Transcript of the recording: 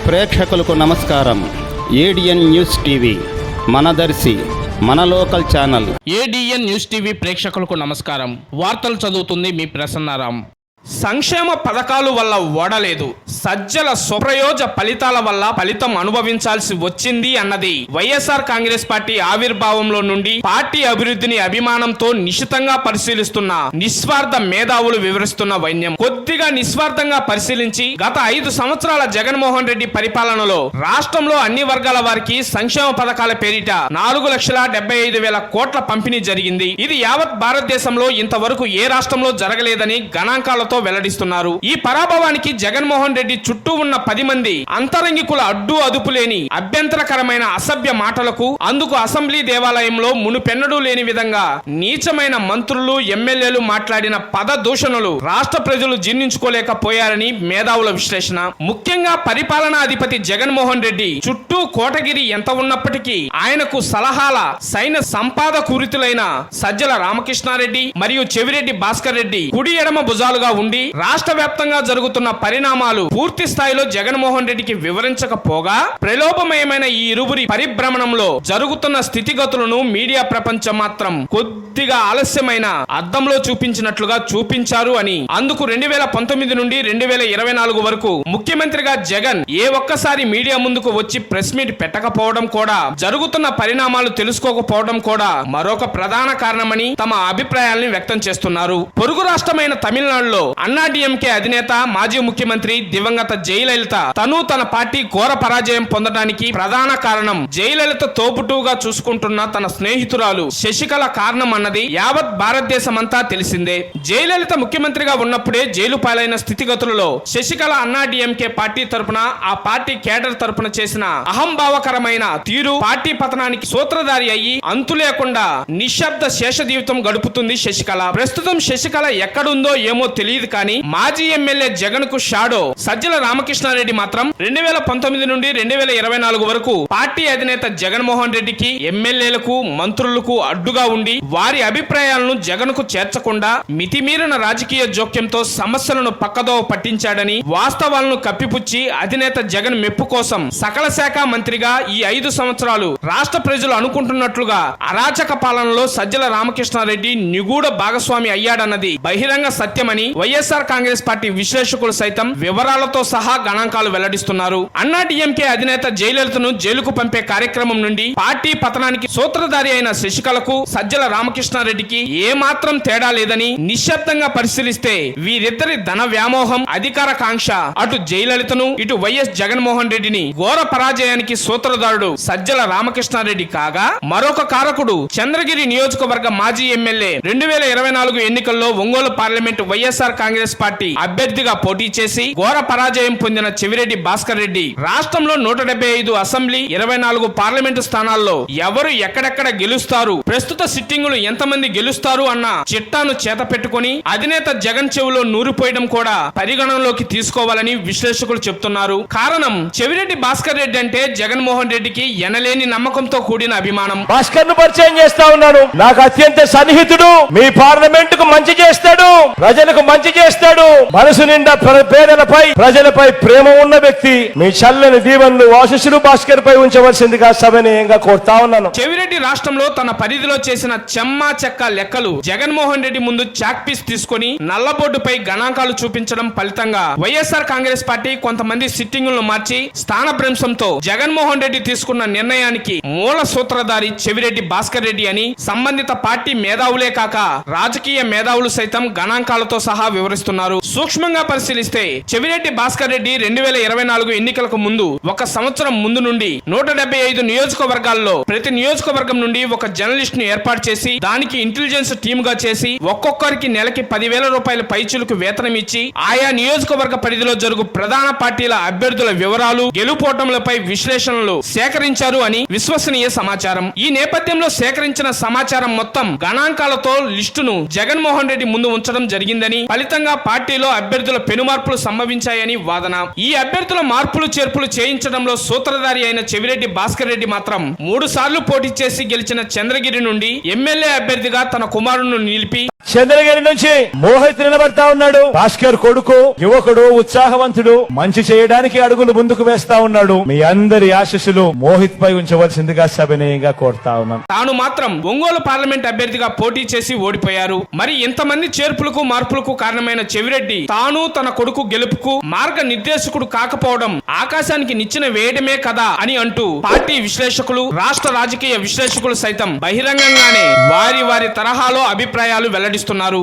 ప్రేక్షకులకు నమస్కారం. ADN news TV మనదర్శి మన local channel. ADN news TV ప్రేక్షకులకు నమస్కారం. వార్తలు చదువుతుంది మీ ప్రసన్నారాం. సంక్షేమ పథకాల వల్ల ఓడలేదు, సజ్జల స్వప్రయోజ ఫలితాల వల్ల ఫలితం అనుభవించాల్సి వచ్చింది అన్నది వైఎస్ఆర్ కాంగ్రెస్ పార్టీ ఆవిర్భావంలో నుండి పార్టీ అభివృద్ధిని అభిమానంతో నిశితంగా పరిశీలిస్తున్న నిస్వార్థ మేధావులు వివరిస్తున్న వైన్యం. కొద్దిగా నిస్వార్థంగా పరిశీలించి గత 5 సంవత్సరాల జగన్మోహన్ రెడ్డి పరిపాలనలో రాష్ట్రంలో అన్ని వర్గాల వారికి సంక్షేమ పథకాల పేరిట 4,75,000 కోట్ల పంపిణీ జరిగింది. ఇది యావత్ భారతదేశంలో ఇంతవరకు ఏ రాష్ట్రంలో జరగలేదని గణాంకాలతో వెల్లడిస్తున్నారు. ఈ పరాభవానికి జగన్మోహన్ రెడ్డి చుట్టూ ఉన్న 10 మంది అంతరంగికుల అడ్డు అదుపు లేని అభ్యంతరకరమైన అసభ్య మాటలకు, అందుకు అసెంబ్లీ దేవాలయంలో మునుపెన్నడూ లేని విధంగా నీచమైన మంత్రులు, ఎమ్మెల్యేలు మాట్లాడిన పద దూషణలు రాష్ట్ర ప్రజలు జీర్ణించుకోలేకపోయారని మేధావుల విశ్లేషణ. ముఖ్యంగా పరిపాలనాధిపతి జగన్మోహన్ రెడ్డి చుట్టూ కోటగిరి ఎంత ఉన్నప్పటికీ ఆయనకు సలహాల సైన్య సంపాదకూరితులైన సజ్జల రామకృష్ణారెడ్డి మరియు చెవిరెడ్డి భాస్కర్ రెడ్డి కుడి ఎడమ భుజాలుగా ఉండి రాష్ట్ర వ్యాప్తంగా జరుగుతున్న పరిణామాలు పూర్తి స్థాయిలో జగన్మోహన్ రెడ్డికి వివరించకపోగా ప్రలోభమయమైన ఈ ఇరువురి పరిభ్రమణంలో జరుగుతున్న స్థితిగతులను మీడియా ప్రపంచం మాత్రం కొద్దిగా ఆలస్యమైన అద్దంలో చూపించినట్లుగా చూపించారు అని, అందుకు 2019 నుండి 2024 వరకు ముఖ్యమంత్రిగా జగన్ ఏ ఒక్కసారి మీడియా ముందుకు వచ్చి ప్రెస్ మీట్ పెట్టకపోవడం కూడా, జరుగుతున్న పరిణామాలు తెలుసుకోకపోవడం కూడా మరొక ప్రధాన కారణమని తమ అభిప్రాయాల్ని వ్యక్తం చేస్తున్నారు. పొరుగు రాష్ట్రమైన తమిళనాడులో అన్నాడీఎంకే అధినేత మాజీ ముఖ్యమంత్రి దివంగత జయలలిత తను తన పార్టీ ఘోర పరాజయం పొందడానికి ప్రధాన కారణం జయలలిత తోబుట్టుగా చూసుకుంటున్న తన స్నేహితురాలు శశికళ కారణం అన్నది యావత్ భారతదేశమంతా తెలిసిందే. జయలలిత ముఖ్యమంత్రిగా ఉన్నప్పుడే జైలు పాలైన స్థితిగతులలో శశికళ అన్నాడీఎంకే పార్టీ తరపున, ఆ పార్టీ కేడర్ తరపున చేసిన అహంభావకరమైన తీరు పార్టీ పతనానికి సూత్రధారి అయ్యి అంతు లేకుండా నిశ్శబ్ద శేష జీవితం గడుపుతుంది శశికళ. ప్రస్తుతం శశికళ ఎక్కడుందో ఏమో తెలియదు కానీ మాజీ ఎమ్మెల్యే జగన్ కు షాడో సజ్జల రామకృష్ణారెడ్డి మాత్రం 2019 నుండి 2024 వరకు పార్టీ అధినేత జగన్మోహన్ రెడ్డికి, ఎమ్మెల్యేలకు, మంత్రులకు అడ్డుగా ఉండి వారి అభిప్రాయాలను జగన్ కు చేర్చకుండా మితిమీరిన రాజకీయ జోక్యంతో సమస్యలను పక్కదోవ పట్టించాడని, వాస్తవాలను కప్పిపుచ్చి అధినేత జగన్ మెప్పు కోసం సకల శాఖ మంత్రిగా ఈ 5 సంవత్సరాలు రాష్ట్ర ప్రజలు అనుకుంటున్నట్లుగా అరాచక పాలనలో సజ్జల రామకృష్ణారెడ్డి నిగూఢ భాగస్వామి అయ్యాడన్నది బహిరంగ సత్యమని వైఎస్ఆర్ కాంగ్రెస్ పార్టీ విశ్లేషకులు సైతం వివరాలతో సహా గణాంకాలు వెల్లడిస్తున్నారు. అన్నాడీఎంకే అధినేత జయలలితను జైలుకు పంపే కార్యక్రమం నుండి పార్టీ పతనానికి సూత్రధారి అయిన శశికళకు, సజ్జల రామకృష్ణారెడ్డికి ఏమాత్రం తేడా లేదని నిశ్శబ్దంగా పరిశీలిస్తే వీరిద్దరి ధన వ్యామోహం, అధికార కాంక్ష అటు జయలలితను, ఇటు వైఎస్ జగన్మోహన్ రెడ్డిని ఘోర పరాజయానికి సూత్రధారుడు సజ్జల రామకృష్ణారెడ్డి కాగా, మరొక కారకుడు చంద్రగిరి నియోజకవర్గ మాజీ ఎమ్మెల్యే 2024 ఎన్నికల్లో ఒంగోలు పార్లమెంటు వైఎస్ఆర్ కాంగ్రెస్ పార్టీ అభ్యర్థిగా పోటీ చేసి ఘోర పరాజయం పొందిన చెవిరెడ్డి భాస్కర్ రెడ్డి. రాష్ట్రంలో 175 అసెంబ్లీ, 24 పార్లమెంటు స్థానాల్లో ఎవరు ఎక్కడెక్కడ గెలుస్తారు, ప్రస్తుత సిట్టింగులు ఎంతమంది గెలుస్తారు అన్న చిట్టాను చేత పెట్టుకుని అధినేత జగన్ చెవిలో నూరిపోయడం కూడా పరిగణనలోకి తీసుకోవాలని విశ్లేషకులు చెప్తున్నారు. కారణం చెవిరెడ్డి భాస్కర్ రెడ్డి అంటే జగన్మోహన్ రెడ్డికి ఎనలేని నమ్మకంతో కూడిన అభిమానం. భాస్కర్ ను పరిచయం చేస్తా ఉన్నాను. నాకు అత్యంత సన్నిహితుడు, మీ పార్లమెంట్ కు మంచి చేస్తాడు, ప్రజలకు మంచి చేస్తాడు, మనసు నిండా పేదలపై, ప్రజలపై ప్రేమ ఉన్న వ్యక్తి. మీ చల్లని దీవెనలు, ఆశీస్సులు భాస్కర్ పై ఉంచవలసిందిగా సవినయంగా కోరుతా ఉన్నాను. చెవిరెడ్డి రాష్ట్రంలో తన పరిధిలో చేసిన చెమ్మా చెక్క లెక్కలు జగన్మోహన్ రెడ్డి ముందు చాక్ పీస్ తీసుకుని నల్లబోర్డుపై గణాంకాలు చూపించడం ఫలితంగా వైఎస్ఆర్ కాంగ్రెస్ పార్టీ కొంతమంది సిట్టింగులను మార్చి స్థానభ్రంశంతో జగన్మోహన్ రెడ్డి తీసుకున్న నిర్ణయానికి మూల సూత్రధారి చెవిరెడ్డి భాస్కర్ రెడ్డి అని సంబంధిత పార్టీ మేధావులే కాక రాజకీయ మేధావులు సైతం గణాంకాలతో సహా వివరిస్తున్నారు. సూక్ష్మంగా పరిశీలిస్తే చెవిరెడ్డి భాస్కర్ రెడ్డి 2024 ఎన్నికలకు ముందు 1 సంవత్సరం ముందు నుండి 175 నియోజకవర్గాల్లో ప్రతి నియోజకవర్గం నుండి ఒక జర్నలిస్ట్ ను ఏర్పాటు చేసి దానికి ఇంటెలిజెన్స్ టీమ్ గా చేసి ఒక్కొక్కరికి నెలకి 10,000 రూపాయల పైచులకు వేతనం ఇచ్చి ఆయా నియోజకవర్గ పరిధిలో జరుగు ప్రధాన పార్టీల అభ్యర్థుల వివరాలు, గెలుపోటములపై విశ్లేషణలు సేకరించారు అని విశ్వసనీయ సమాచారం. ఈ నేపథ్యంలో సేకరించిన సమాచారం మొత్తం గణాంకాలతో లిస్టును జగన్మోహన్ రెడ్డి ముందు ఉంచడం జరిగిందని, ఫలితంగా పార్టీలో అభ్యర్థుల పెనుమార్పులు సంభవించాయని వాదన. ఈ అభ్యర్థుల మార్పులు చేర్పులు చేయించడంలో సూత్రధారి అయిన చెవిరెడ్డి భాస్కర్ రెడ్డి మాత్రం 3 సార్లు పోటీ చేసి గెలిచిన చంద్రగిరి నుండి ఎమ్మెల్యే అభ్యర్థిగా తన కుమారుణ్ణి నిలిపి చంద్రగిరి నుంచి మోహిత్ నిలబడతా ఉన్నాడు. భాస్కర్ కొడుకు, యువకుడు, ఉత్సాహవంతుడు, మంచి చేయడానికి అడుగులు ముందుకు వేస్తా ఉన్నాడు. మీ అందరి ఆశీస్సులు మోహిత్ పై ఉంచవలసిందిగా సవినయంగా కోరుతా ఉన్నాను. తాను మాత్రం ఒంగోలు పార్లమెంట్ అభ్యర్థిగా పోటీ చేసి ఓడిపోయారు. మరి ఇంతమంది చేర్పులకు మార్పులకు కారణమైన చెవిరెడ్డి తాను తన కొడుకు గెలుపుకు మార్గ నిర్దేశకుడు కాకపోవడం ఆకాశానికి నిచ్చెన వేయడమే కదా అని అంటూ పార్టీ విశ్లేషకులు, రాష్ట్ర రాజకీయ విశ్లేషకులు సైతం బహిరంగంగానే వారి తరహాలో అభిప్రాయాలు వెల్లడిస్తున్నారు.